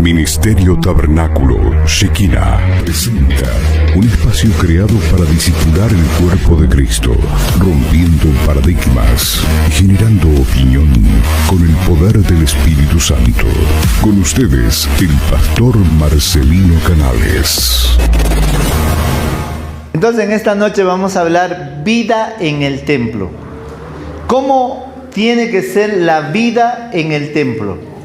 Ministerio Tabernáculo Shekinah presenta un espacio creado para discipular el cuerpo de Cristo, rompiendo paradigmas y generando opinión con el poder del Espíritu Santo. Con ustedes, el pastor Marcelino Canales. Entonces, en esta noche vamos a hablar vida en el templo. ¿Cómo tiene que ser la vida en el templo?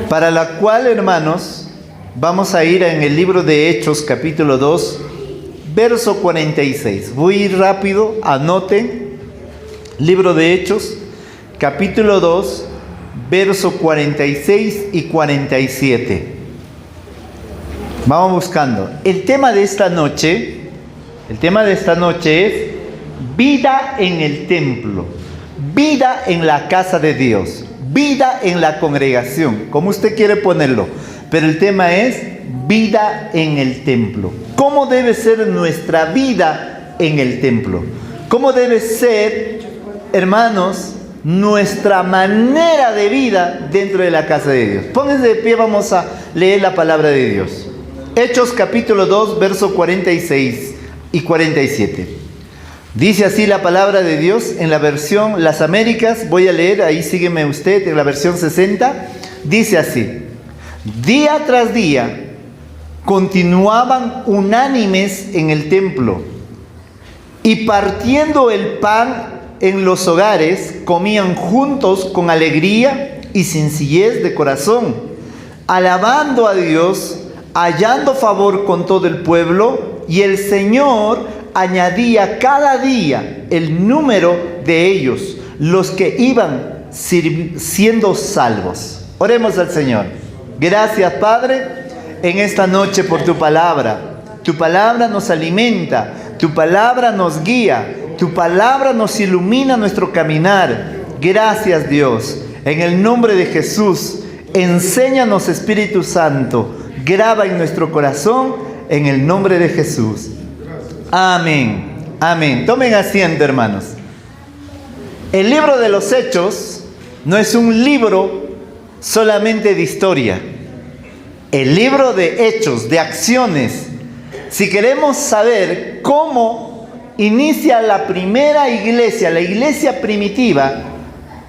Para la cual, hermanos, vamos a ir en el libro de Hechos, capítulo 2, verso 46. Voy a ir rápido, anoten. Libro de Hechos, capítulo 2, verso 46 y 47. Vamos buscando. El tema de esta noche es vida en el templo, vida en la casa de Dios, vida en la congregación, como usted quiere ponerlo, pero el tema es vida en el templo. ¿Cómo debe ser nuestra vida en el templo? ¿Cómo debe ser, hermanos, nuestra manera de vida dentro de la casa de Dios? Pónganse de pie, vamos a leer la palabra de Dios. Hechos capítulo 2, verso 46 y 47. Dice así la palabra de Dios en la versión Las Américas. Voy a leer, ahí sígueme usted, en la versión 60. Dice así: día tras día continuaban unánimes en el templo y partiendo el pan en los hogares, comían juntos con alegría y sencillez de corazón, alabando a Dios, hallando favor con todo el pueblo, y el Señor añadía cada día el número de ellos, los que iban siendo salvos. Oremos al Señor. Gracias, Padre, en esta noche por tu palabra. Tu palabra nos alimenta, tu palabra nos guía, tu palabra nos ilumina nuestro caminar. Gracias, Dios. En el nombre de Jesús, enséñanos, Espíritu Santo. Graba en nuestro corazón, en el nombre de Jesús. Amén. Amén. Tomen asiento, hermanos. El libro de los Hechos no es un libro solamente de historia. El libro de hechos, de acciones. Si queremos saber cómo inicia la primera iglesia, la iglesia primitiva,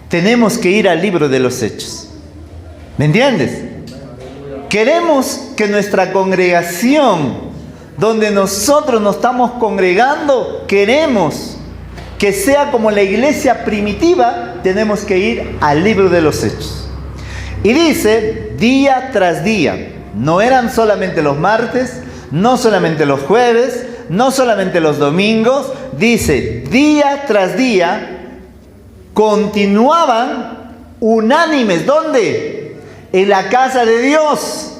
tenemos que ir al libro de los Hechos. ¿Me entiendes? Queremos que nuestra congregación, donde nosotros nos estamos congregando, queremos que sea como la iglesia primitiva, tenemos que ir al libro de los Hechos. Y dice, día tras día, no eran solamente los martes, no solamente los jueves, no solamente los domingos, dice, día tras día, continuaban unánimes. ¿Dónde? En la casa de Dios.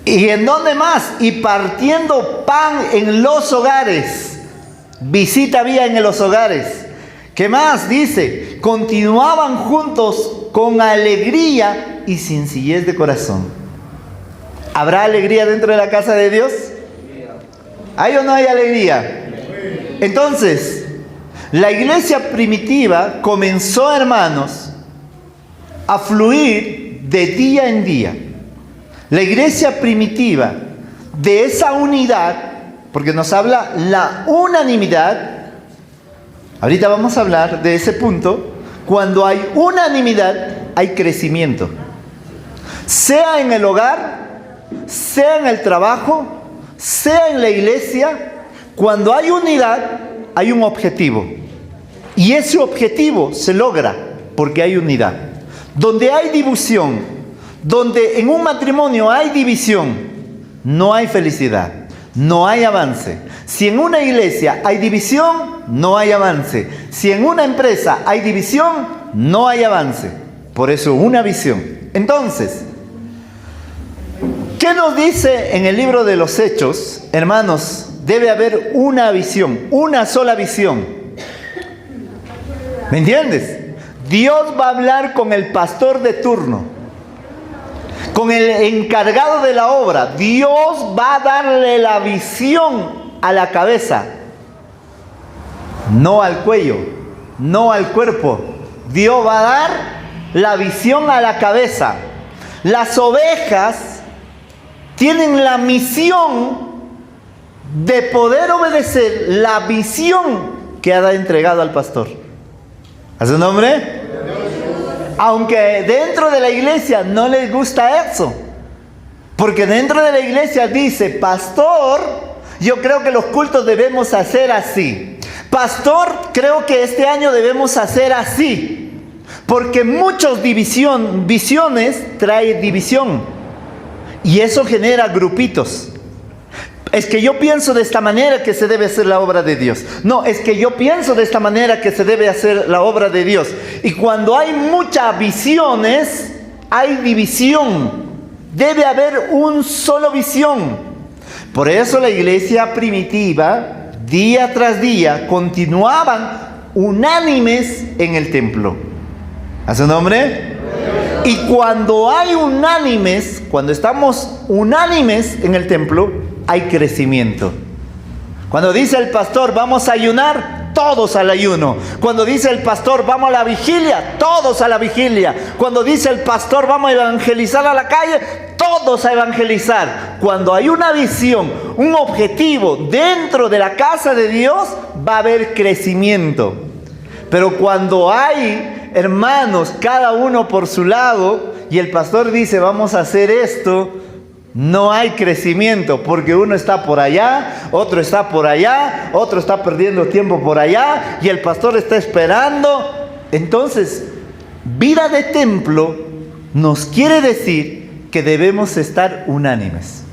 ¿Y en dónde más? Y partiendo pan en los hogares. Visita había en los hogares. ¿Qué más? Dice, continuaban juntos con alegría y sencillez de corazón. ¿Habrá alegría dentro de la casa de Dios? ¿Hay o no hay alegría? Entonces, la iglesia primitiva comenzó, hermanos, a fluir de día en día. La iglesia primitiva, de esa unidad, porque nos habla la unanimidad, ahorita vamos a hablar de ese punto. Cuando hay unanimidad, hay crecimiento. Sea en el hogar, sea en el trabajo, sea en la iglesia, cuando hay unidad, hay un objetivo. Y ese objetivo se logra porque hay unidad. Donde hay división, donde en un matrimonio hay división, no hay felicidad, no hay avance. Si en una iglesia hay división, no hay avance. Si en una empresa hay división, no hay avance. Por eso, una visión. Entonces, ¿qué nos dice en el libro de los Hechos? Hermanos, debe haber una visión, una sola visión. ¿Me entiendes? Dios va a hablar con el pastor de turno, con el encargado de la obra. Dios va a darle la visión a la cabeza, no al cuello, no al cuerpo. Dios va a dar la visión a la cabeza. Las ovejas tienen la misión de poder obedecer la visión que ha entregado al pastor. ¿A su nombre? Aunque dentro de la iglesia no les gusta eso. Porque dentro de la iglesia dice, pastor, yo creo que los cultos debemos hacer así. Pastor, creo que este año debemos hacer así. Porque muchas visiones trae división. Y eso genera grupitos. Es que yo pienso de esta manera que se debe hacer la obra de Dios. No, es que yo pienso de esta manera que se debe hacer la obra de Dios. Y cuando hay muchas visiones, hay división. Debe haber un solo visión. Por eso la iglesia primitiva, día tras día, continuaban unánimes en el templo. ¿A su nombre? Y cuando hay unánimes, cuando estamos unánimes en el templo, hay crecimiento. Cuando dice el pastor, vamos a ayunar, todos al ayuno. Cuando dice el pastor, vamos a la vigilia, todos a la vigilia. Cuando dice el pastor, vamos a evangelizar a la calle, todos a evangelizar. Cuando hay una visión, un objetivo dentro de la casa de Dios, va a haber crecimiento. Pero cuando hay hermanos, cada uno por su lado, y el pastor dice, vamos a hacer esto, no hay crecimiento, porque uno está por allá, otro está por allá, otro está perdiendo tiempo por allá, y el pastor está esperando. Entonces, vida de templo nos quiere decir que debemos estar unánimes.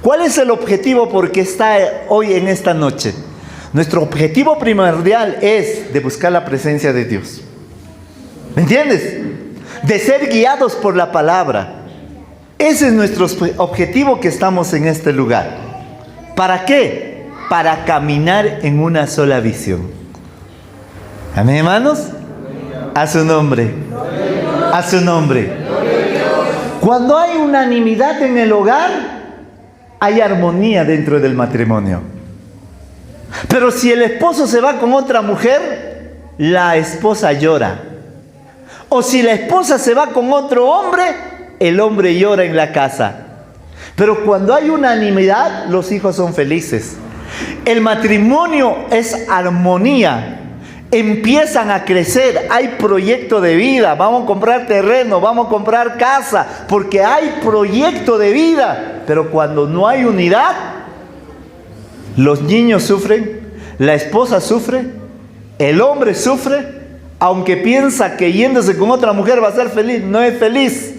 ¿Cuál es el objetivo por qué está hoy en esta noche? Nuestro objetivo primordial es de buscar la presencia de Dios. ¿Me entiendes? De ser guiados por la palabra. Ese es nuestro objetivo que estamos en este lugar. ¿Para qué? Para caminar en una sola visión. Amén, hermanos. A su nombre. A su nombre. Cuando hay unanimidad en el hogar, hay armonía dentro del matrimonio. Pero si el esposo se va con otra mujer, la esposa llora. O si la esposa se va con otro hombre, el hombre llora en la casa. Pero cuando hay unanimidad, los hijos son felices. El matrimonio es armonía. Empiezan a crecer, hay proyecto de vida. Vamos a comprar terreno, vamos a comprar casa, porque hay proyecto de vida. Pero cuando no hay unidad, los niños sufren, la esposa sufre, el hombre sufre, aunque piensa que yéndose con otra mujer va a ser feliz, no es feliz.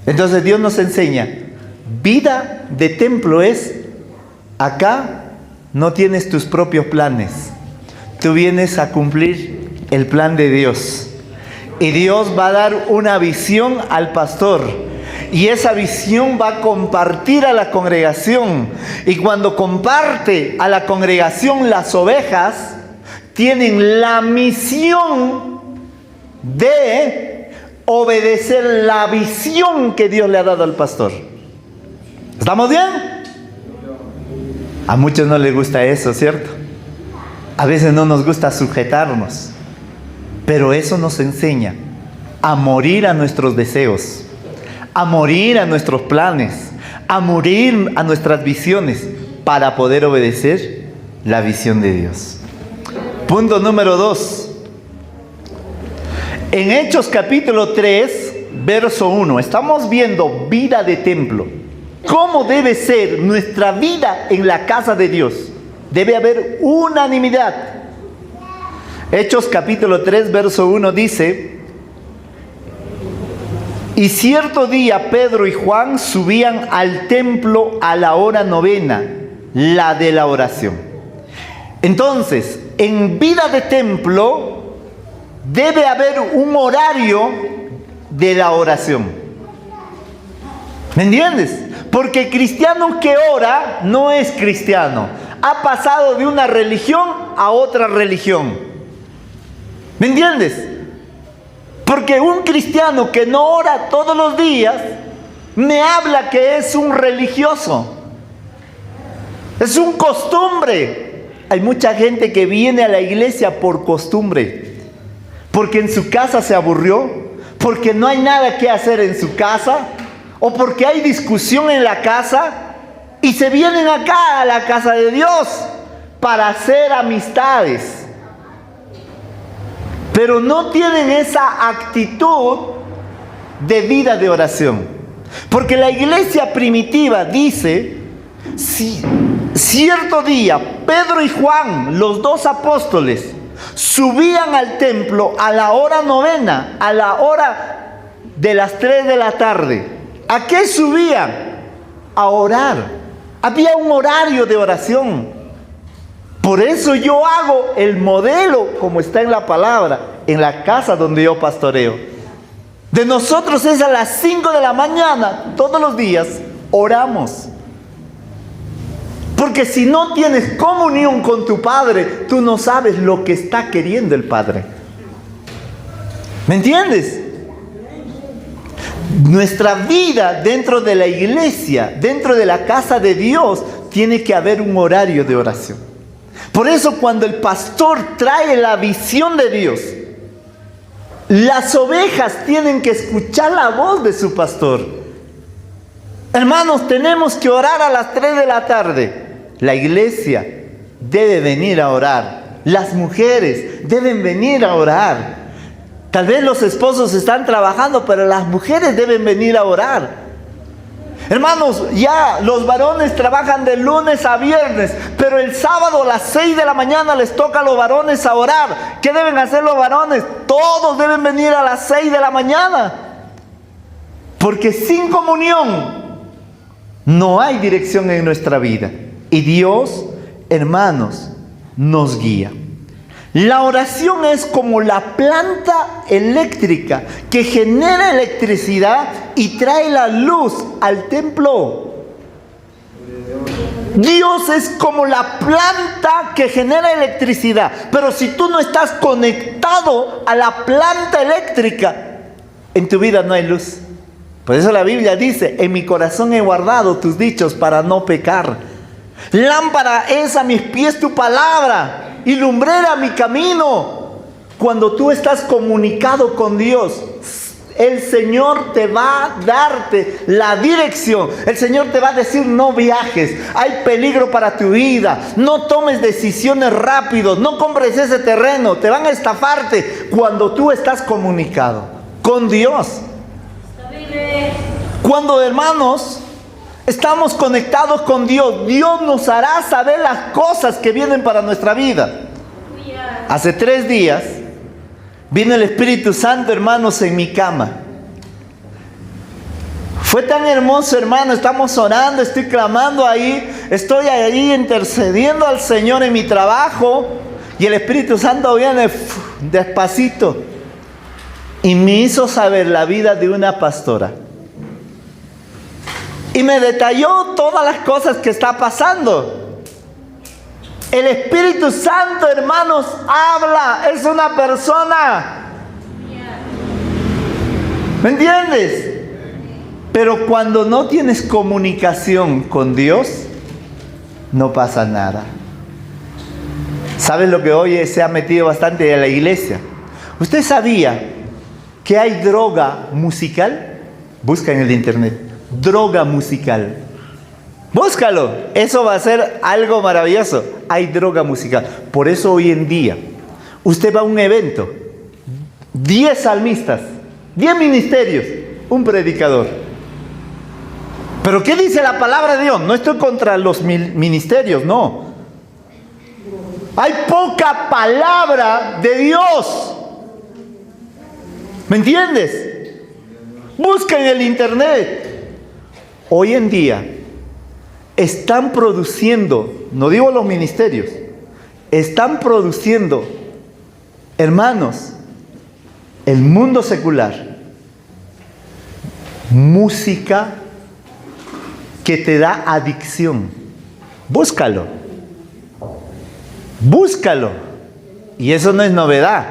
Entonces Dios nos enseña, vida de templo es, acá no tienes tus propios planes, tú vienes a cumplir el plan de Dios. Y Dios va a dar una visión al pastor. Y esa visión va a compartir a la congregación. Y cuando comparte a la congregación, las ovejas tienen la misión de obedecer la visión que Dios le ha dado al pastor. ¿Estamos bien? A muchos no les gusta eso, ¿cierto? A veces no nos gusta sujetarnos. Pero eso nos enseña a morir a nuestros deseos, a morir a nuestros planes, a morir a nuestras visiones para poder obedecer la visión de Dios. Punto número 2. En Hechos capítulo 3, verso 1, estamos viendo vida de templo. ¿Cómo debe ser nuestra vida en la casa de Dios? Debe haber unanimidad. Hechos capítulo 3, verso 1 dice: y cierto día Pedro y Juan subían al templo a la hora novena, la de la oración. Entonces, en vida de templo debe haber un horario de la oración. ¿Me entiendes? Porque el cristiano que ora no es cristiano. Ha pasado de una religión a otra religión. ¿Me entiendes? Porque un cristiano que no ora todos los días me habla que es un religioso. Es un costumbre. Hay mucha gente que viene a la iglesia por costumbre. Porque en su casa se aburrió. porque no hay nada que hacer en su casa, o porque hay discusión en la casa, y se vienen acá a la casa de Dios para hacer amistades. Pero no tienen esa actitud de vida de oración. Porque la iglesia primitiva dice, si cierto día Pedro y Juan, los dos apóstoles, subían al templo a la hora novena, a la hora de las 3 de la tarde. ¿A qué subían? A orar. Había un horario de oración. Por eso yo hago el modelo, como está en la palabra, en la casa donde yo pastoreo. De nosotros es a las 5 de la mañana, todos los días, oramos. Porque si no tienes comunión con tu Padre, tú no sabes lo que está queriendo el Padre. ¿Me entiendes? Nuestra vida dentro de la iglesia, dentro de la casa de Dios, tiene que haber un horario de oración. Por eso cuando el pastor trae la visión de Dios, las ovejas tienen que escuchar la voz de su pastor. Hermanos, tenemos que orar a las 3 de la tarde. La iglesia debe venir a orar. Las mujeres deben venir a orar. Tal vez los esposos están trabajando, pero las mujeres deben venir a orar. Hermanos, ya los varones trabajan de lunes a viernes, pero el sábado a las 6 de la mañana les toca a los varones a orar. ¿Qué deben hacer los varones? Todos deben venir a las 6 de la mañana. Porque sin comunión no hay dirección en nuestra vida. Y Dios, hermanos, nos guía. La oración es como la planta eléctrica que genera electricidad y trae la luz al templo. Dios es como la planta que genera electricidad. Pero si tú no estás conectado a la planta eléctrica, en tu vida no hay luz. Por eso la Biblia dice, en mi corazón he guardado tus dichos para no pecar. Lámpara es a mis pies tu palabra y lumbrera mi camino. Cuando tú estás comunicado con Dios, el Señor te va a darte la dirección. El Señor te va a decir, no viajes, hay peligro para tu vida, no tomes decisiones rápido, no compres ese terreno, te van a estafarte. Cuando tú estás comunicado con Dios, cuando, hermanos, estamos conectados con Dios, Dios nos hará saber las cosas que vienen para nuestra vida. Hace 3 días vino el Espíritu Santo, hermanos, en mi cama. Fue tan hermoso, hermano. Estamos orando, estoy clamando ahí, estoy ahí intercediendo al Señor en mi trabajo, y el Espíritu Santo viene despacito y me hizo saber la vida de una pastora. Y me detalló todas las cosas que está pasando. El Espíritu Santo, hermanos, habla. Es una persona. ¿Me entiendes? Pero cuando no tienes comunicación con Dios, no pasa nada. ¿Sabes lo que hoy se ha metido bastante en la iglesia? ¿Usted sabía que hay droga musical? Busca en el internet. Droga musical. Búscalo. Eso va a ser algo maravilloso. Hay droga musical. Por eso hoy en día usted va a un evento, 10 salmistas, 10 ministerios, un predicador. Pero ¿qué dice la palabra de Dios? No estoy contra los ministerios, no. Hay poca palabra de Dios. ¿Me entiendes? Busca en el internet. Hoy en día están produciendo, no digo los ministerios, están produciendo, hermanos, el mundo secular, música que te da adicción. Búscalo. Búscalo. Y eso no es novedad.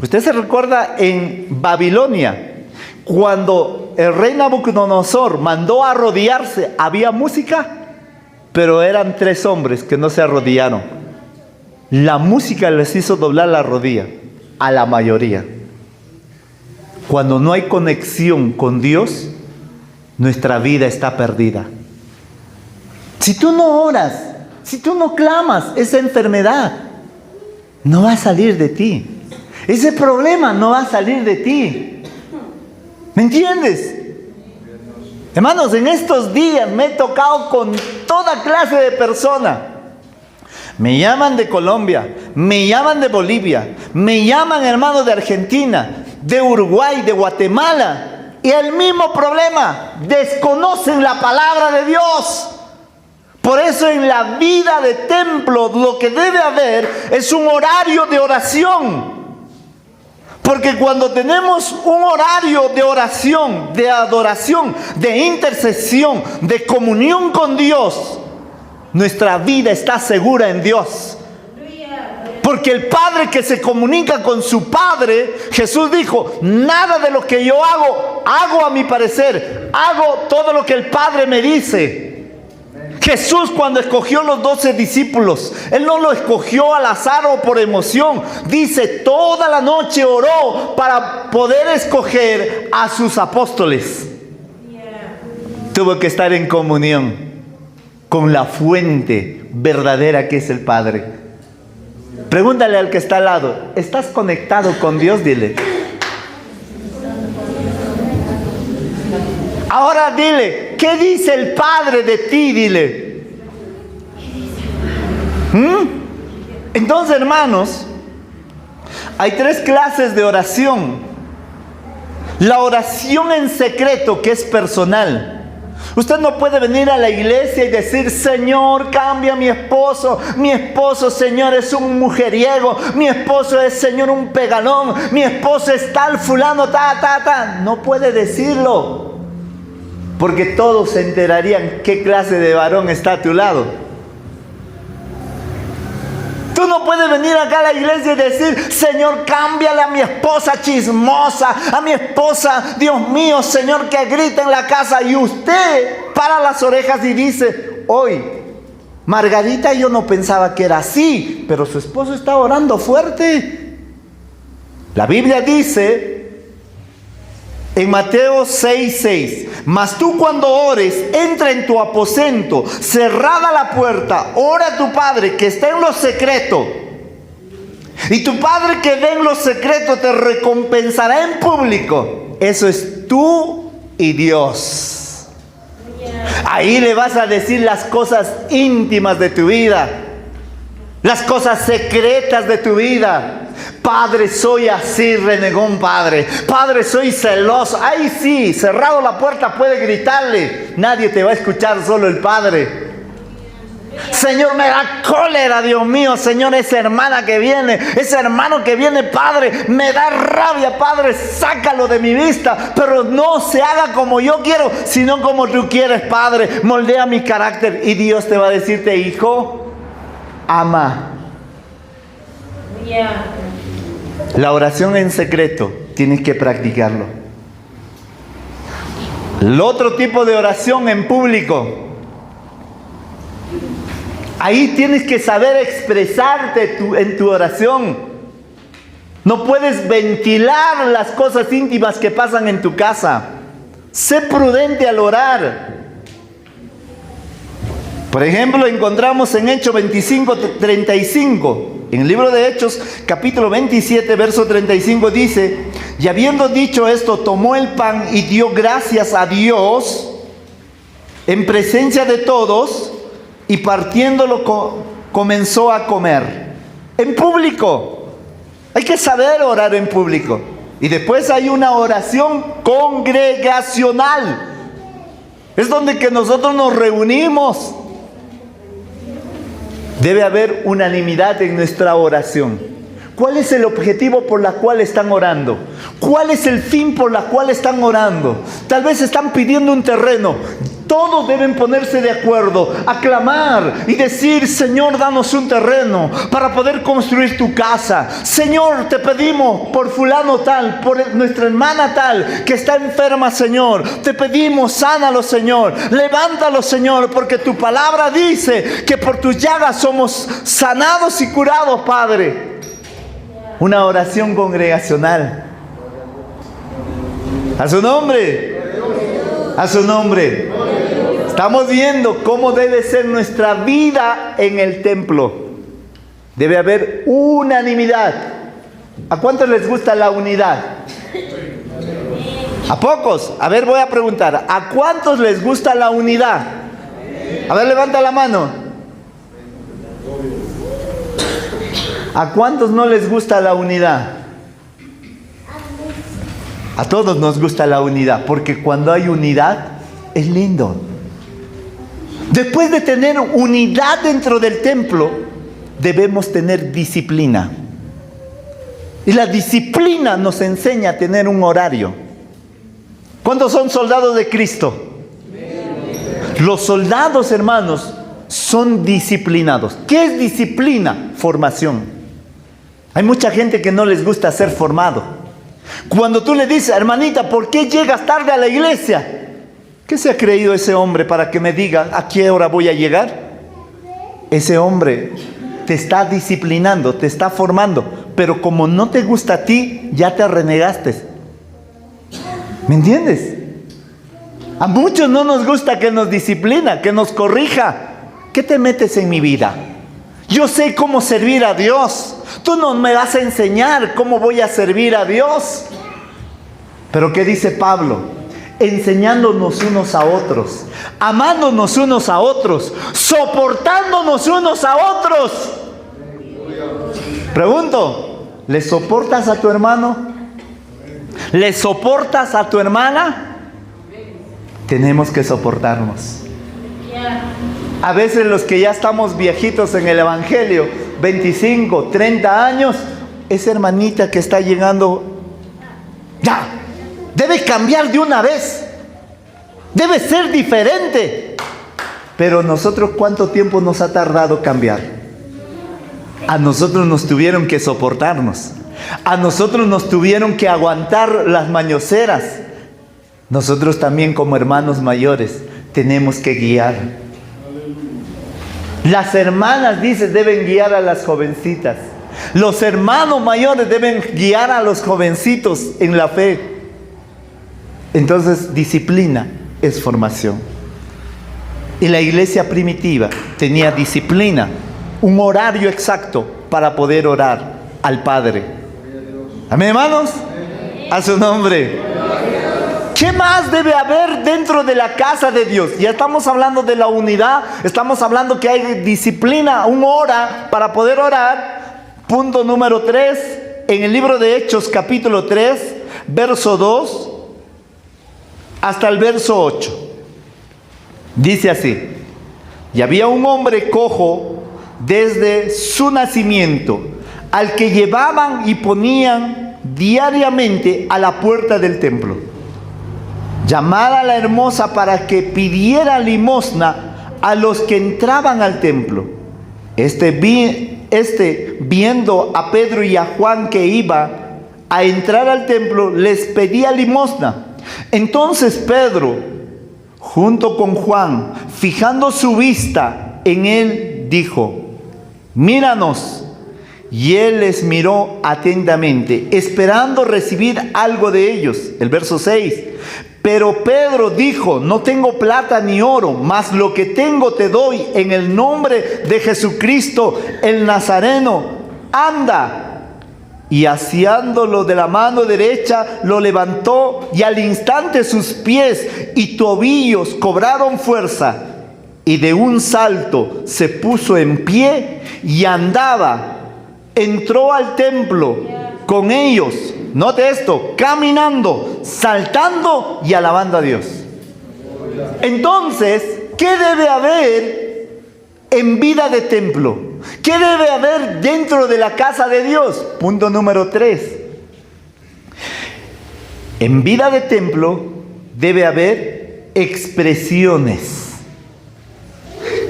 Usted se recuerda en Babilonia, cuando el rey Nabucodonosor mandó a arrodillarse, había música, pero eran 3 hombres que no se arrodillaron. La música les hizo doblar la rodilla a la mayoría. Cuando no hay conexión con Dios, nuestra vida está perdida. Si tú no oras, si tú no clamas, esa enfermedad no va a salir de ti. Ese problema no va a salir de ti. ¿Me entiendes? Hermanos, en estos días me he tocado con toda clase de personas. Me llaman de Colombia, me llaman de Bolivia, me llaman hermanos de Argentina, de Uruguay, de Guatemala. Y el mismo problema, desconocen la palabra de Dios. Por eso en la vida de templo lo que debe haber es un horario de oración. Porque cuando tenemos un horario de oración, de adoración, de intercesión, de comunión con Dios, nuestra vida está segura en Dios. Porque el Padre que se comunica con su Padre, Jesús dijo, nada de lo que yo hago a mi parecer, hago todo lo que el Padre me dice. Jesús cuando escogió los 12 discípulos, Él no lo escogió al azar o por emoción. Dice, toda la noche oró para poder escoger a sus apóstoles. Tuvo que estar en comunión con la fuente verdadera que es el Padre. Pregúntale al que está al lado, ¿estás conectado con Dios? Dile. Ahora dile, ¿qué dice el Padre de ti? Dile. Entonces, hermanos, hay 3 clases de oración. La oración en secreto, que es personal. Usted no puede venir a la iglesia y decir, Señor, cambia a mi esposo. Mi esposo, Señor, es un mujeriego. Mi esposo es, Señor, un pegalón. Mi esposo es tal fulano, No puede decirlo. Porque todos se enterarían qué clase de varón está a tu lado. Tú no puedes venir acá a la iglesia y decir, Señor, cámbiale a mi esposa chismosa, a mi esposa, Dios mío, Señor, que grita en la casa. Y usted para las orejas y dice, hoy, Margarita, yo no pensaba que era así, pero su esposo está orando fuerte. La Biblia dice en Mateo 6:6, mas tú cuando ores, entra en tu aposento, cerrada la puerta, ora a tu Padre que está en lo secreto. Y tu Padre que ve en lo secreto te recompensará en público. Eso es tú y Dios. Ahí le vas a decir las cosas íntimas de tu vida, las cosas secretas de tu vida. Padre, soy así, renegón, Padre. Padre, soy celoso. Ahí sí, cerrado la puerta puede gritarle. Nadie te va a escuchar, solo el Padre. Señor, me da cólera, Dios mío. Señor, esa hermana que viene, ese hermano que viene, Padre, me da rabia, Padre. Sácalo de mi vista, pero no se haga como yo quiero, sino como tú quieres, Padre. Moldea mi carácter. Y Dios te va a decirte, hijo, ama. La oración en secreto tienes que practicarlo. El otro tipo de oración en público, ahí tienes que saber expresarte en tu oración. No puedes ventilar las cosas íntimas que pasan en tu casa. Sé prudente al orar. Por ejemplo, encontramos en Hechos 25:35. En el libro de Hechos, capítulo 27, verso 35 dice, y habiendo dicho esto, tomó el pan y dio gracias a Dios en presencia de todos, y partiéndolo comenzó a comer. En público. Hay que saber orar en público. Y después hay una oración congregacional. Es donde que nosotros nos reunimos. Debe haber unanimidad en nuestra oración. ¿Cuál es el objetivo por el cual están orando? ¿Cuál es el fin por el cual están orando? Tal vez están pidiendo un terreno. Todos deben ponerse de acuerdo, aclamar y decir, Señor, danos un terreno para poder construir tu casa. Señor, te pedimos por fulano tal, por nuestra hermana tal, que está enferma, Señor. Te pedimos, sánalo, Señor. Levántalo, Señor, porque tu palabra dice que por tus llagas somos sanados y curados, Padre. Una oración congregacional. A su nombre. A su nombre. Estamos viendo cómo debe ser nuestra vida en el templo. Debe haber unanimidad. ¿A cuántos les gusta la unidad? ¿A pocos? A ver, voy a preguntar. ¿A cuántos les gusta la unidad? A ver, levanta la mano. ¿A cuántos no les gusta la unidad? A todos nos gusta la unidad, porque cuando hay unidad es lindo. Después de tener unidad dentro del templo, debemos tener disciplina. Y la disciplina nos enseña a tener un horario. ¿Cuántos son soldados de Cristo? Los soldados, hermanos, son disciplinados. ¿Qué es disciplina? Formación. Hay mucha gente que no les gusta ser formado. Cuando tú le dices, hermanita, ¿por qué llegas tarde a la iglesia? ¿Qué se ha creído ese hombre para que me diga a qué hora voy a llegar? Ese hombre te está disciplinando, te está formando, pero como no te gusta a ti, ya te renegaste. ¿Me entiendes? A muchos no nos gusta que nos disciplina, que nos corrija. ¿Qué te metes en mi vida? Yo sé cómo servir a Dios. Tú no me vas a enseñar cómo voy a servir a Dios. Pero ¿qué dice Pablo? Enseñándonos unos a otros, amándonos unos a otros, soportándonos unos a otros. Pregunto, ¿le soportas a tu hermano? ¿Le soportas a tu hermana? Tenemos que soportarnos. A veces los que ya estamos viejitos en el evangelio, 25, 30 años, esa hermanita que está llegando, ya, debe cambiar de una vez. Debe ser diferente. Pero nosotros, ¿cuánto tiempo nos ha tardado cambiar? A nosotros nos tuvieron que soportarnos. A nosotros nos tuvieron que aguantar las mañoseras. Nosotros también como hermanos mayores tenemos que guiar. Las hermanas, dice, deben guiar a las jovencitas. Los hermanos mayores deben guiar a los jovencitos en la fe. Entonces, disciplina es formación. Y la iglesia primitiva tenía disciplina, un horario exacto para poder orar al Padre. Amén, hermanos. A su nombre. ¿Qué más debe haber dentro de la casa de Dios? Ya estamos hablando de la unidad, estamos hablando que hay disciplina, una hora para poder orar. Punto número 3, en el libro de Hechos, capítulo 3, verso 2 hasta el verso 8. Dice así: y había un hombre cojo desde su nacimiento, al que llevaban y ponían diariamente a la puerta del templo, llamada la hermosa, para que pidiera limosna a los que entraban al templo. Viendo a Pedro y a Juan que iba a entrar al templo, les pedía limosna. Entonces Pedro, junto con Juan, fijando su vista en él, dijo: míranos. Y él les miró atentamente, esperando recibir algo de ellos. El verso 6. Pero Pedro dijo: no tengo plata ni oro, mas lo que tengo te doy. En el nombre de Jesucristo el Nazareno, anda. Y asiándolo de la mano derecha, lo levantó, y al instante sus pies y tobillos cobraron fuerza, y de un salto se puso en pie y andaba. Entró al templo con ellos, note esto, caminando, saltando y alabando a Dios. Entonces, ¿qué debe haber en vida de templo? ¿Qué debe haber dentro de la casa de Dios? Punto número 3. En vida de templo debe haber expresiones.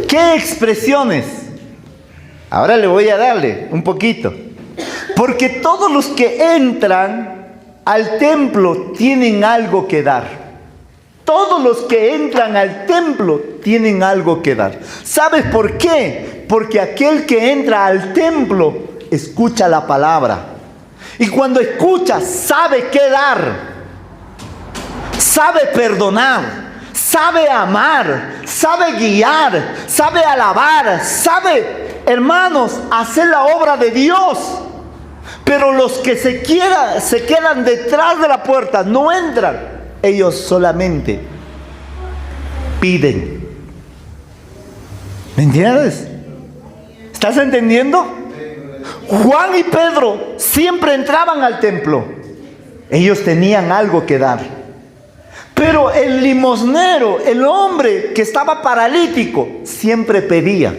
¿Qué expresiones? Ahora le voy a darle un poquito. Porque todos los que entran al templo tienen algo que dar. Todos los que entran al templo tienen algo que dar. ¿Sabes por qué? Porque aquel que entra al templo escucha la palabra. Y cuando escucha, sabe qué dar. sabe perdonar, sabe amar, sabe guiar, sabe alabar, sabe, hermanos, hacer la obra de Dios. Pero los que se quedan detrás de la puerta, no entran. Ellos solamente piden. ¿Me entiendes? ¿Estás entendiendo? Juan y Pedro siempre entraban al templo. Ellos tenían algo que dar. Pero el limosnero, el hombre que estaba paralítico, siempre pedía.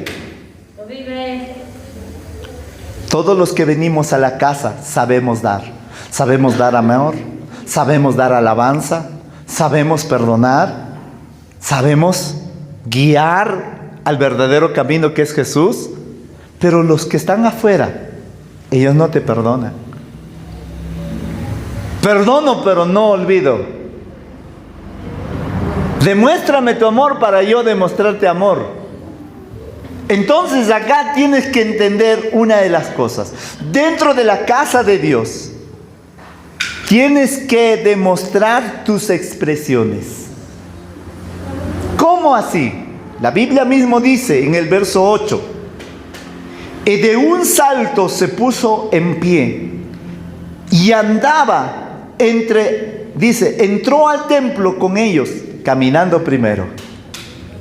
Todos los que venimos a la casa sabemos dar. Sabemos dar amor, sabemos dar alabanza, sabemos perdonar, sabemos guiar al verdadero camino que es Jesús. Pero los que están afuera, ellos no te perdonan. Perdono, pero no olvido. Demuéstrame tu amor para yo demostrarte amor. Entonces acá tienes que entender una de las cosas. Dentro de la casa de Dios, tienes que demostrar tus expresiones. ¿Cómo así? La Biblia mismo dice en el verso 8: y de un salto se puso en pie y andaba entró al templo con ellos, caminando primero.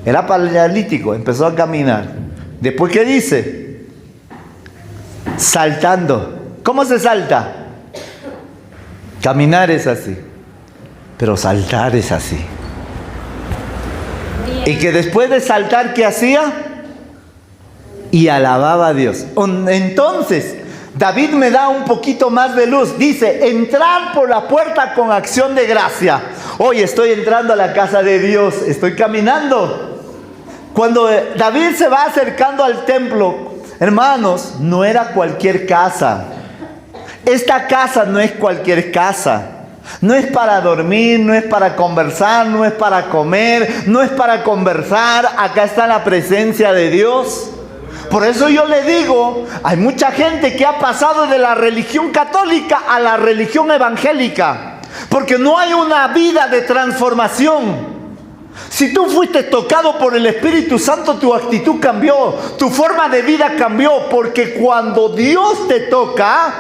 Era paralítico, empezó a caminar. Después, ¿qué dice? Saltando. ¿Cómo se salta? Caminar es así, pero saltar es así. Y que después de saltar, ¿qué hacía? Y alababa a Dios. Entonces, David me da un poquito más de luz. Dice, entrar por la puerta con acción de gracia. Hoy estoy entrando a la casa de Dios, estoy caminando. Cuando David se va acercando al templo, hermanos, no era cualquier casa. Esta casa no es cualquier casa. No es para dormir, no es para conversar, no es para comer, no es para conversar. Acá está la presencia de Dios. Por eso yo le digo, hay mucha gente que ha pasado de la religión católica a la religión evangélica, porque no hay una vida de transformación. Si tú fuiste tocado por el Espíritu Santo, tu actitud cambió, tu forma de vida cambió, porque cuando Dios te toca,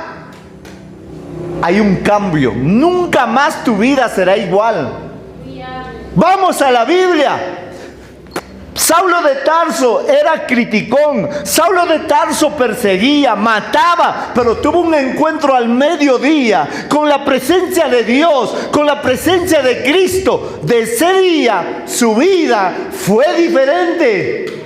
hay un cambio. Nunca más tu vida será igual. Vamos a la Biblia. Saulo de Tarso era criticón. Saulo de Tarso perseguía, mataba, pero tuvo un encuentro al mediodía con la presencia de Dios, con la presencia de Cristo. De ese día su vida fue diferente.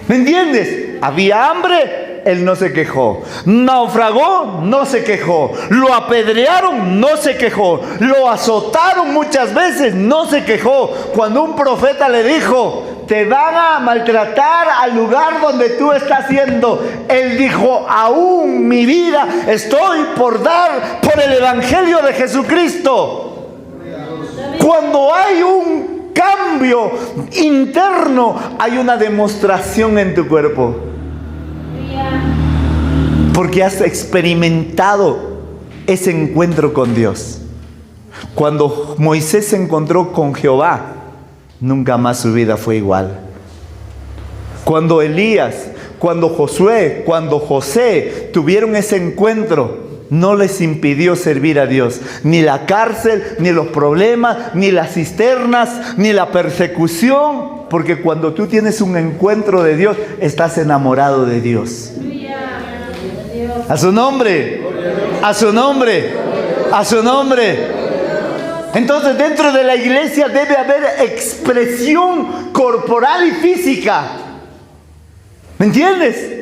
¿Me entiendes? Había hambre, él no se quejó. Naufragó, no se quejó. Lo apedrearon, no se quejó. Lo azotaron muchas veces, no se quejó. Cuando un profeta le dijo, te van a maltratar al lugar donde tú estás yendo, él dijo, aún mi vida estoy por dar por el Evangelio de Jesucristo. Cuando hay un cambio interno, hay una demostración en tu cuerpo, porque has experimentado ese encuentro con Dios. Cuando Moisés se encontró con Jehová, nunca más su vida fue igual. Cuando Elías, cuando Josué, cuando José tuvieron ese encuentro, no les impidió servir a Dios. Ni la cárcel, ni los problemas, ni las cisternas, ni la persecución. Porque cuando tú tienes un encuentro de Dios, estás enamorado de Dios. A su nombre, a su nombre, a su nombre. Entonces, dentro de la iglesia debe haber expresión corporal y física. ¿Me entiendes?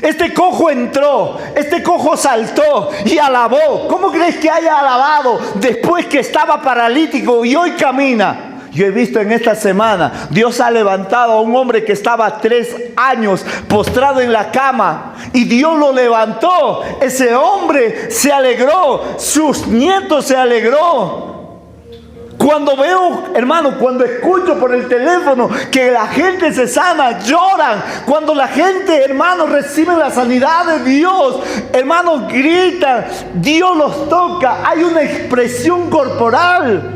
Este cojo entró, este cojo saltó y alabó. ¿Cómo crees que haya alabado después que estaba paralítico y hoy camina? Yo he visto en esta semana, Dios ha levantado a un hombre que estaba 3 años postrado en la cama y Dios lo levantó. Ese hombre se alegró, sus nietos se alegró. Cuando veo, hermano, cuando escucho por el teléfono que la gente se sana, lloran. Cuando la gente, hermano, recibe la sanidad de Dios, hermano, gritan, Dios los toca. Hay una expresión corporal.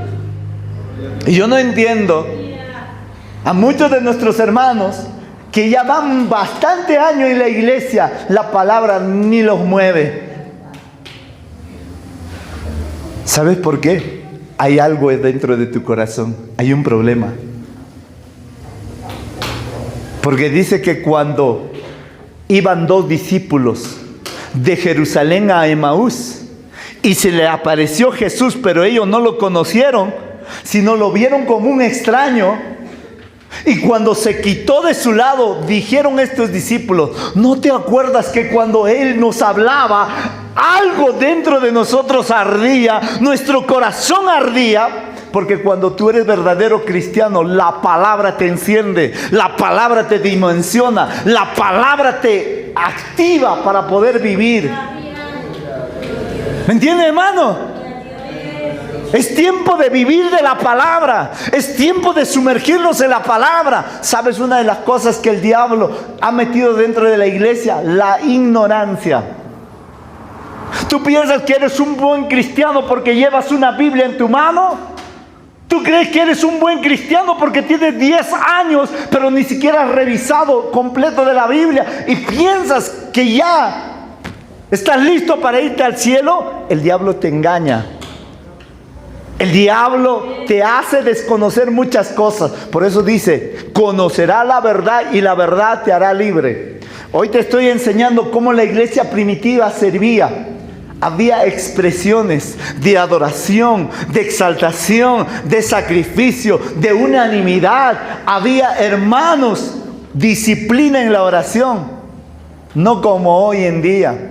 Y yo no entiendo a muchos de nuestros hermanos que ya van bastante años en la iglesia, la palabra ni los mueve. ¿Sabes por qué? Hay algo dentro de tu corazón, hay un problema. Porque dice que cuando iban 2 discípulos de Jerusalén a Emaús y se le apareció Jesús, pero ellos no lo conocieron, sino lo vieron como un extraño. Y cuando se quitó de su lado, dijeron estos discípulos: ¿no te acuerdas que cuando Él nos hablaba, algo dentro de nosotros ardía, nuestro corazón ardía? Porque cuando tú eres verdadero cristiano, la palabra te enciende, la palabra te dimensiona, la palabra te activa para poder vivir. ¿Me entiende, hermano? Es tiempo de vivir de la palabra. Es tiempo de sumergirnos en la palabra. ¿Sabes una de las cosas que el diablo ha metido dentro de la iglesia? La ignorancia. ¿Tú piensas que eres un buen cristiano porque llevas una Biblia en tu mano? ¿Tú crees que eres un buen cristiano porque tienes 10 años, pero ni siquiera has revisado completo de la Biblia y piensas que ya estás listo para irte al cielo? El diablo te engaña. El diablo te hace desconocer muchas cosas. Por eso dice: conocerá la verdad y la verdad te hará libre. Hoy te estoy enseñando cómo la iglesia primitiva servía. Había expresiones de adoración, de exaltación, de sacrificio, de unanimidad. Había, hermanos, disciplina en la oración. No como hoy en día.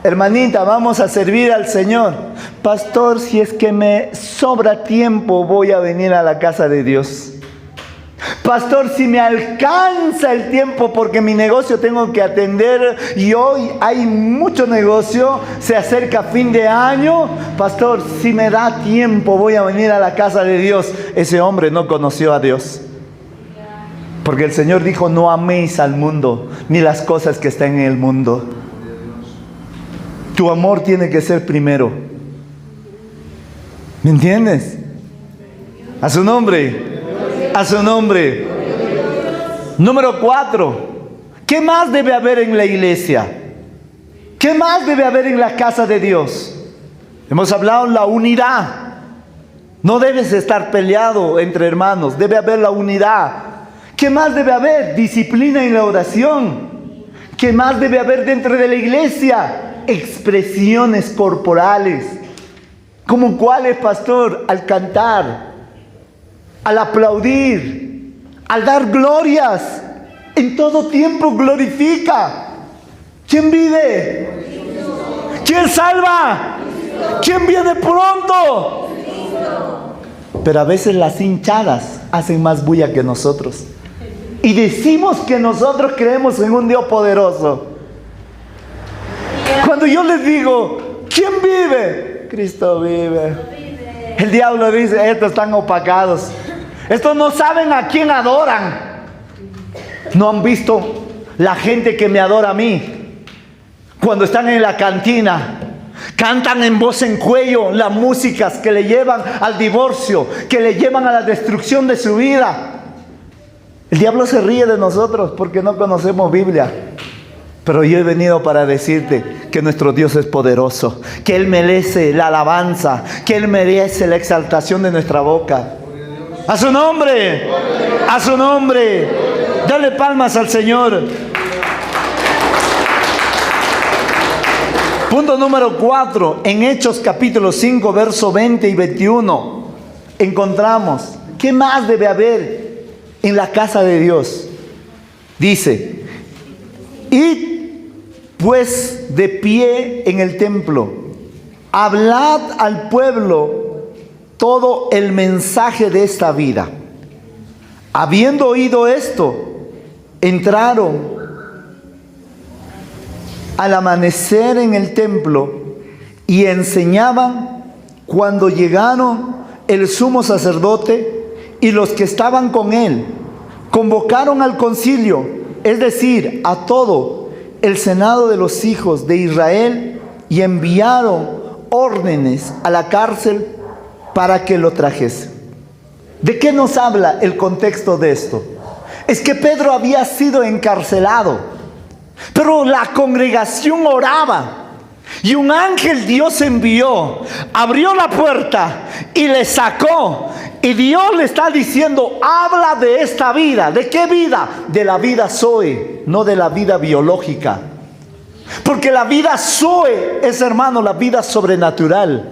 Hermanita, vamos a servir al Señor. Pastor, si es que me sobra tiempo, voy a venir a la casa de Dios. Pastor, si me alcanza el tiempo porque mi negocio tengo que atender y hoy hay mucho negocio, se acerca fin de año. Pastor, si me da tiempo, voy a venir a la casa de Dios. Ese hombre no conoció a Dios. Porque el Señor dijo: no améis al mundo, ni las cosas que están en el mundo. Tu amor tiene que ser primero. ¿Me entiendes? A su nombre. A su nombre. Número 4. ¿Qué más debe haber en la iglesia? ¿Qué más debe haber en la casa de Dios? Hemos hablado de la unidad. No debes estar peleado entre hermanos. Debe haber la unidad. ¿Qué más debe haber? Disciplina en la oración. ¿Qué más debe haber dentro de la iglesia? Expresiones corporales. ¿Como cuáles, pastor? Al cantar, al aplaudir, al dar glorias. En todo tiempo glorifica. ¿Quién vive? ¿Quién salva? ¿Quién viene pronto? Pero a veces las hinchadas hacen más bulla que nosotros. Y decimos que nosotros creemos en un Dios poderoso. Cuando yo les digo: ¿quién vive? Cristo vive. El diablo dice: estos están opacados. Estos no saben a quién adoran. No han visto la gente que me adora a mí. Cuando están en la cantina, cantan en voz en cuello las músicas que le llevan al divorcio, que le llevan a la destrucción de su vida. El diablo se ríe de nosotros porque no conocemos Biblia. Pero yo he venido para decirte que nuestro Dios es poderoso, que Él merece la alabanza, que Él merece la exaltación de nuestra boca. A su nombre, a su nombre. Dale palmas al Señor. Punto número 4. En Hechos capítulo 5, verso 20 y 21, encontramos: ¿qué más debe haber en la casa de Dios? Dice: id pues de pie en el templo, hablad al pueblo todo el mensaje de esta vida. Habiendo oído esto, entraron al amanecer en el templo y enseñaban. Cuando llegaron el sumo sacerdote y los que estaban con él, convocaron al concilio, es decir, a todo el senado de los hijos de Israel, y enviaron órdenes a la cárcel para que lo trajese. ¿De qué nos habla el contexto de esto? Es que Pedro había sido encarcelado, pero la congregación oraba. Y un ángel Dios envió, abrió la puerta y le sacó. Y Dios le está diciendo, habla de esta vida. ¿De qué vida? De la vida Zoe, no de la vida biológica. Porque la vida Zoe es, hermano, la vida sobrenatural.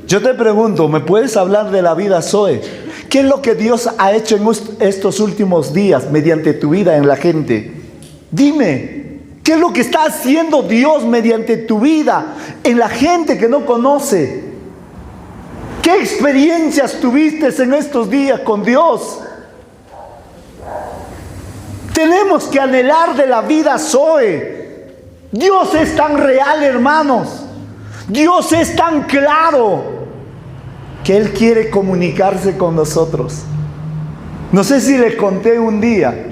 Yo te pregunto, ¿me puedes hablar de la vida Zoe? ¿Qué es lo que Dios ha hecho en estos últimos días mediante tu vida en la gente? Dime. ¿Qué es lo que está haciendo Dios mediante tu vida en la gente que no conoce? ¿Qué experiencias tuviste en estos días con Dios? Tenemos que anhelar de la vida Zoe. Dios es tan real, hermanos. Dios es tan claro que Él quiere comunicarse con nosotros. No sé si les conté un día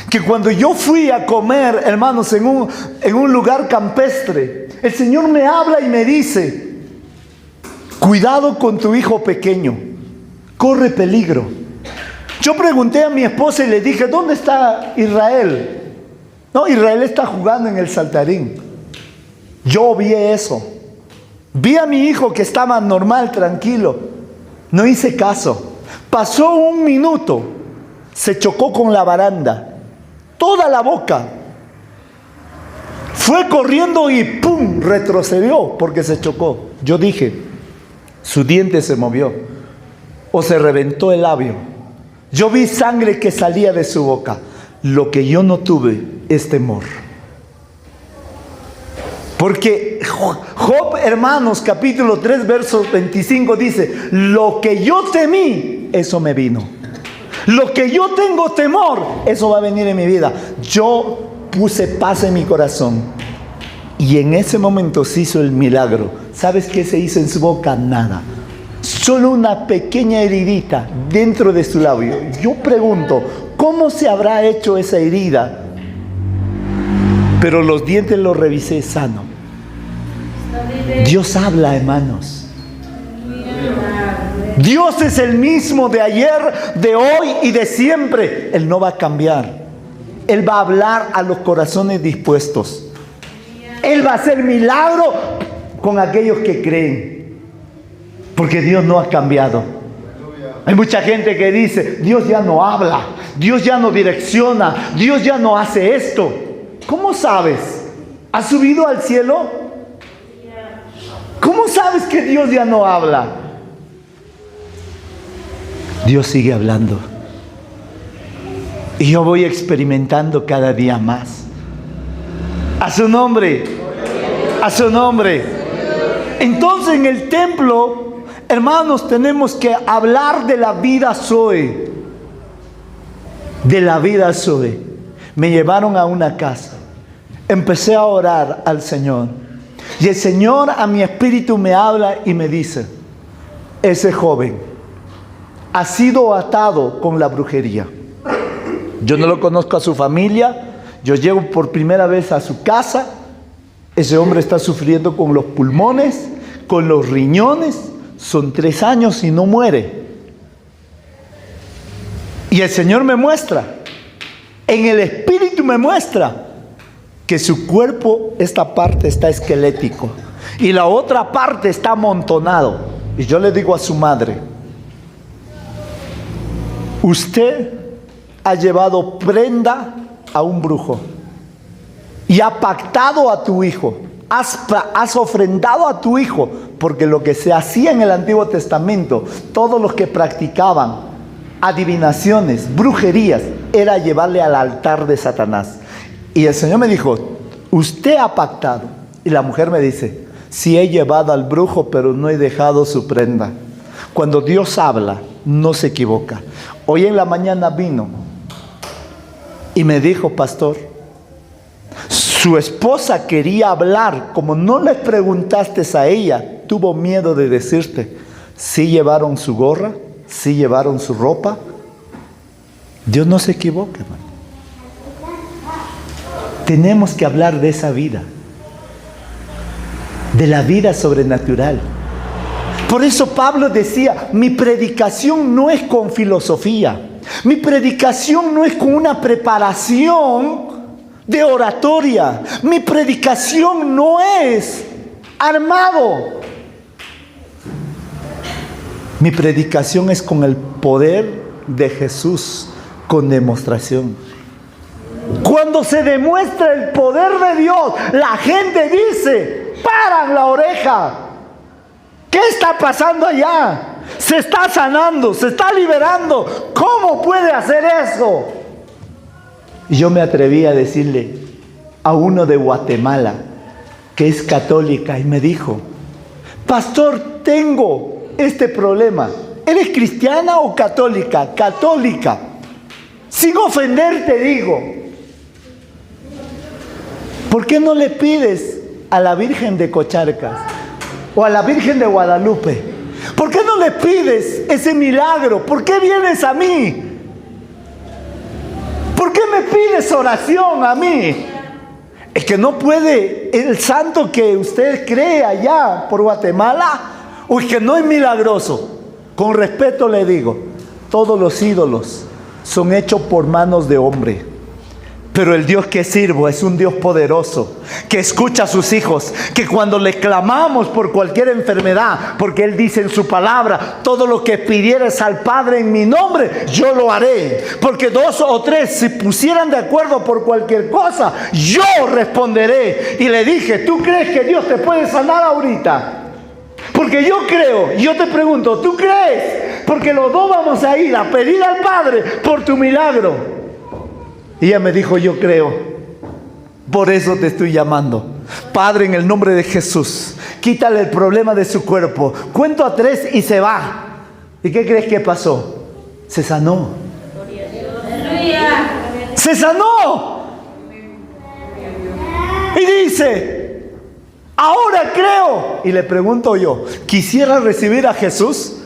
que cuando yo fui a comer, hermanos, en un lugar campestre, el Señor me habla y me dice, cuidado con tu hijo pequeño, corre peligro. Yo pregunté a mi esposa y le dije, ¿dónde está Israel? No, Israel está jugando en el saltarín. Yo vi eso. Vi a mi hijo que estaba normal, tranquilo. No hice caso. Pasó un minuto, se chocó con la baranda. Toda la boca. Fue corriendo y ¡pum! Retrocedió porque se chocó. Yo dije, su diente se movió o se reventó el labio. Yo vi sangre que salía de su boca. Lo que yo no tuve es temor. Porque Job, hermanos, capítulo 3, verso 25 dice, lo que yo temí, eso me vino. Lo que yo tengo temor, eso va a venir en mi vida. Yo puse paz en mi corazón. Y en ese momento se hizo el milagro. ¿Sabes qué se hizo en su boca? Nada. Solo una pequeña heridita dentro de su labio. Yo pregunto, ¿cómo se habrá hecho esa herida? Pero los dientes los revisé sano. Dios habla, hermanos. Dios es el mismo de ayer, de hoy y de siempre. Él no va a cambiar. Él va a hablar a los corazones dispuestos. Él va a hacer milagro con aquellos que creen. Porque Dios no ha cambiado. Hay mucha gente que dice, Dios ya no habla, Dios ya no direcciona, Dios ya no hace esto. ¿Cómo sabes? ¿Has subido al cielo? ¿Cómo sabes que Dios ya no habla? Dios sigue hablando. Y yo voy experimentando cada día más. A su nombre. A su nombre. Entonces en el templo, hermanos, tenemos que hablar de la vida Zoe. De la vida Zoe. Me llevaron a una casa. Empecé a orar al Señor. Y el Señor a mi espíritu me habla y me dice, ese joven ha sido atado con la brujería. Yo no lo conozco a su familia. Yo llego por primera vez a su casa. Ese hombre está sufriendo con los pulmones, con los riñones. Son 3 años y no muere. Y el Señor me muestra, en el espíritu me muestra, que su cuerpo, esta parte está esquelético y la otra parte está amontonado. Y yo le digo a su madre, usted ha llevado prenda a un brujo y ha pactado a tu hijo, has ofrendado a tu hijo, porque lo que se hacía en el Antiguo Testamento, todos los que practicaban adivinaciones, brujerías, era llevarle al altar de Satanás. Y el Señor me dijo, usted ha pactado. Y la mujer me dice, sí he llevado al brujo, pero no he dejado su prenda. Cuando Dios habla, no se equivoca. Hoy en la mañana vino y me dijo, pastor, su esposa quería hablar, como no le preguntaste a ella, tuvo miedo de decirte, sí llevaron su gorra, sí llevaron su ropa. Dios no se equivoca, hermano. Tenemos que hablar de esa vida, de la vida sobrenatural, Por eso Pablo decía, mi predicación no es con filosofía. Mi predicación no es con una preparación de oratoria. Mi predicación no es armado. Mi predicación es con el poder de Jesús, con demostración. Cuando se demuestra el poder de Dios, la gente dice, paran la oreja. ¿Qué está pasando allá? Se está sanando, se está liberando. ¿Cómo puede hacer eso? Y yo me atreví a decirle a uno de Guatemala, que es católica, y me dijo, pastor, tengo este problema. ¿Eres cristiana o católica? Católica. Sin ofender te digo, ¿por qué no le pides a la Virgen de Cocharcas o a la Virgen de Guadalupe? ¿Por qué no le pides ese milagro? ¿Por qué vienes a mí? ¿Por qué me pides oración a mí? Es que no puede el santo que usted cree allá por Guatemala, o es que no es milagroso. Con respeto le digo, todos los ídolos son hechos por manos de hombre. Pero el Dios que sirvo es un Dios poderoso, que escucha a sus hijos, que cuando le clamamos por cualquier enfermedad, porque Él dice en su palabra, todo lo que pidieres al Padre en mi nombre, yo lo haré. Porque 2 o 3 se pusieran de acuerdo por cualquier cosa, yo responderé. Y le dije, ¿tú crees que Dios te puede sanar ahorita? Porque yo creo, yo te pregunto, ¿tú crees? Porque los dos vamos a ir a pedir al Padre por tu milagro. Y ella me dijo, yo creo, por eso te estoy llamando. Padre, en el nombre de Jesús, quítale el problema de su cuerpo. Cuento a 3 y se va. ¿Y qué crees que pasó? Se sanó. Se sanó. Y dice, ahora creo. Y le pregunto yo, ¿quisiera recibir a Jesús?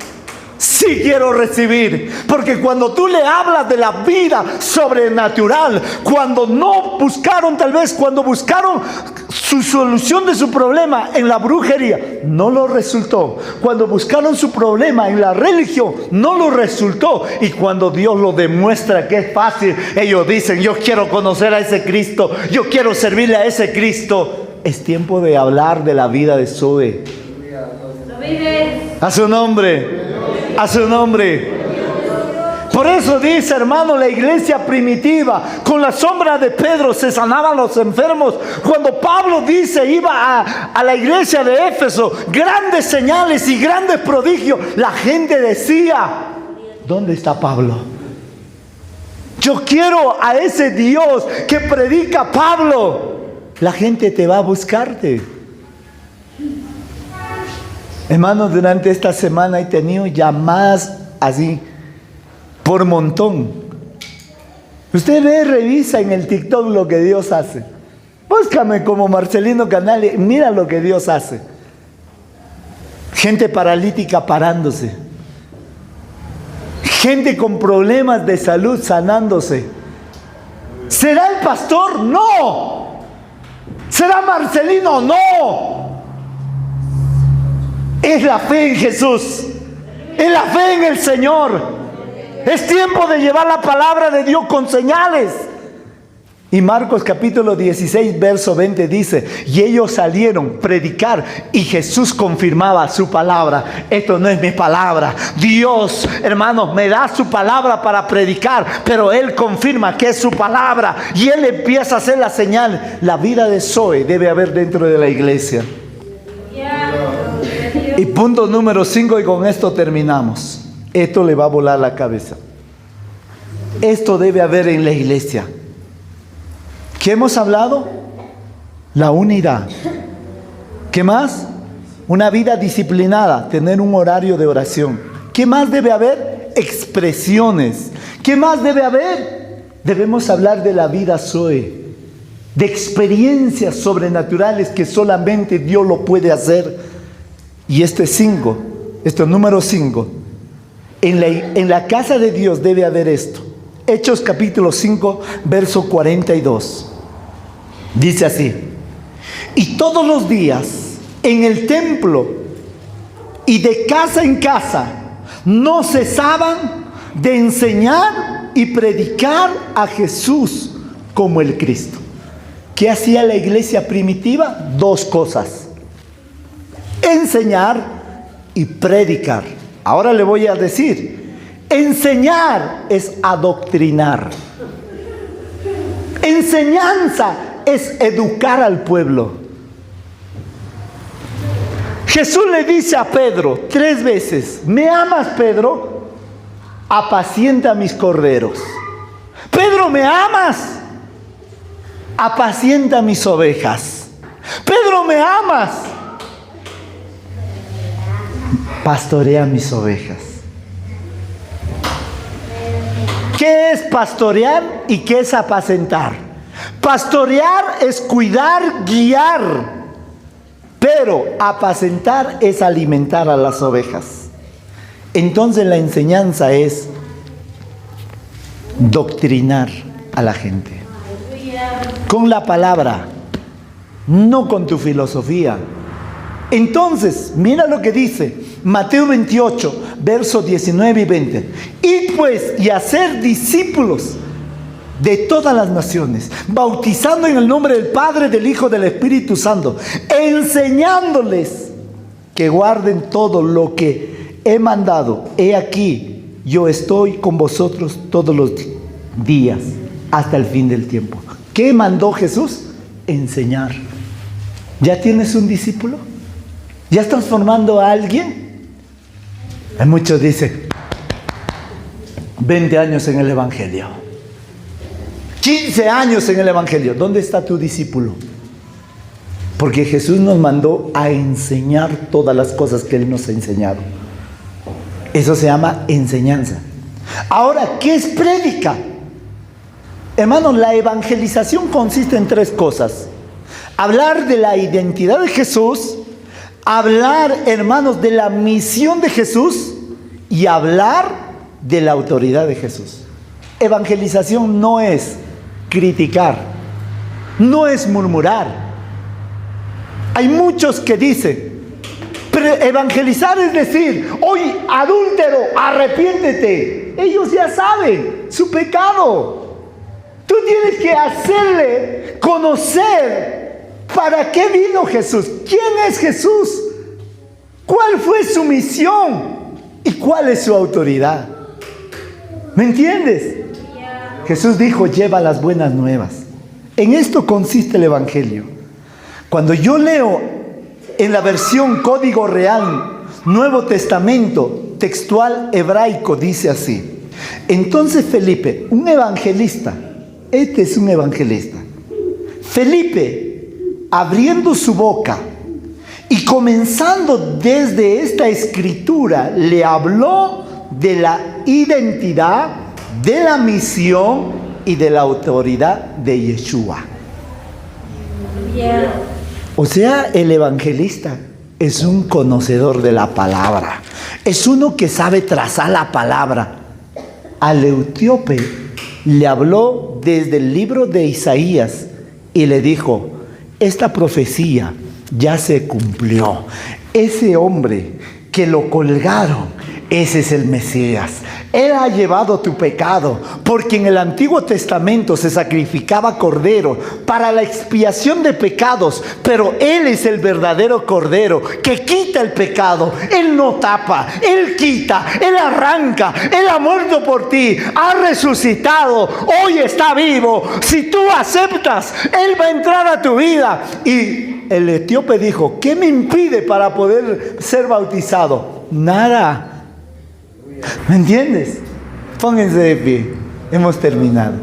Sí quiero recibir, porque cuando tú le hablas de la vida sobrenatural, cuando no buscaron, tal vez cuando buscaron su solución de su problema en la brujería, no lo resultó. Cuando buscaron su problema en la religión, no lo resultó. Y cuando Dios lo demuestra que es fácil, ellos dicen, yo quiero conocer a ese Cristo, yo quiero servirle a ese Cristo. Es tiempo de hablar de la vida de Zoe. A su nombre. A su nombre. Por eso dice, hermano, la iglesia primitiva, con la sombra de Pedro se sanaban los enfermos. Cuando Pablo dice, iba a la iglesia de Éfeso, grandes señales y grandes prodigios, la gente decía, ¿dónde está Pablo? Yo quiero a ese Dios que predica Pablo. La gente te va a buscarte. Hermanos, durante esta semana he tenido llamadas así, por montón. Usted ve, revisa en el TikTok lo que Dios hace. Búscame como Marcelino Canal y mira lo que Dios hace. Gente paralítica parándose. Gente con problemas de salud sanándose. ¿Será el pastor? No. ¿Será Marcelino? No. Es la fe en Jesús. Es la fe en el Señor. Es tiempo de llevar la palabra de Dios con señales. Y Marcos capítulo 16 verso 20 dice, y ellos salieron a predicar y Jesús confirmaba su palabra. Esto no es mi palabra. Dios, hermanos, me da su palabra para predicar, pero Él confirma que es su palabra y Él empieza a hacer la señal. La vida de Zoe debe haber dentro de la iglesia. Y punto número 5, y con esto terminamos. Esto le va a volar la cabeza. Esto debe haber en la iglesia. ¿Qué hemos hablado? La unidad. ¿Qué más? Una vida disciplinada, tener un horario de oración. ¿Qué más debe haber? Expresiones. ¿Qué más debe haber? Debemos hablar de la vida Zoe, de experiencias sobrenaturales que solamente Dios lo puede hacer. Y esto es número 5. En la casa de Dios debe haber esto. Hechos capítulo 5, verso 42. Dice así: y todos los días en el templo y de casa en casa no cesaban de enseñar y predicar a Jesús como el Cristo. ¿Qué hacía la iglesia primitiva? Dos cosas: enseñar y predicar. Ahora le voy a decir, enseñar es adoctrinar. Enseñanza es educar al pueblo. Jesús le dice a Pedro 3 veces: ¿me amas, Pedro? Apacienta mis corderos. Pedro, ¿me amas? Apacienta mis ovejas. Pedro, ¿me amas? Pastorea mis ovejas. ¿Qué es pastorear y qué es apacentar? Pastorear es cuidar, guiar, pero apacentar es alimentar a las ovejas. Entonces la enseñanza es doctrinar a la gente con la palabra, no con tu filosofía. Entonces, mira lo que dice Mateo 28, versos 19 y 20. Id pues y hacer discípulos de todas las naciones, bautizando en el nombre del Padre, del Hijo, del Espíritu Santo, enseñándoles que guarden todo lo que he mandado. He aquí, yo estoy con vosotros todos los días hasta el fin del tiempo. ¿Qué mandó Jesús? Enseñar. ¿Ya tienes un discípulo? ¿Ya estás formando a alguien? Hay muchos dicen 20 años en el Evangelio, 15 años en el Evangelio. ¿Dónde está tu discípulo? Porque Jesús nos mandó a enseñar todas las cosas que Él nos ha enseñado. Eso se llama enseñanza. Ahora, ¿qué es prédica? Hermanos, la evangelización consiste en 3 cosas: hablar de la identidad de Jesús, hablar, hermanos, de la misión de Jesús y hablar de la autoridad de Jesús. Evangelización no es criticar, no es murmurar. Hay muchos que dicen, pero evangelizar es decir: oye, adúltero, arrepiéntete. Ellos ya saben su pecado. Tú tienes que hacerle conocer para qué vino Jesús, quién es Jesús, cuál fue su misión y cuál es su autoridad. ¿Me entiendes? Jesús dijo: lleva las buenas nuevas. En esto consiste el Evangelio. Cuando yo leo en la versión Código Real, Nuevo Testamento, textual hebraico, dice así: entonces Felipe, un evangelista, este es un evangelista, Felipe, abriendo su boca y comenzando desde esta escritura, le habló de la identidad, de la misión y de la autoridad de Yeshua. O sea, el evangelista es un conocedor de la palabra, es uno que sabe trazar la palabra. Al etíope le habló desde el libro de Isaías y le dijo: esta profecía ya se cumplió. Ese hombre que lo colgaron, ese es el Mesías. Él ha llevado tu pecado, porque en el Antiguo Testamento se sacrificaba cordero para la expiación de pecados, pero Él es el verdadero cordero que quita el pecado. Él no tapa, Él quita, Él arranca. Él ha muerto por ti, ha resucitado, hoy está vivo. Si tú aceptas, Él va a entrar a tu vida. Y el etíope dijo: ¿qué me impide para poder ser bautizado? Nada. ¿Me entiendes? Pónganse de pie. Hemos terminado.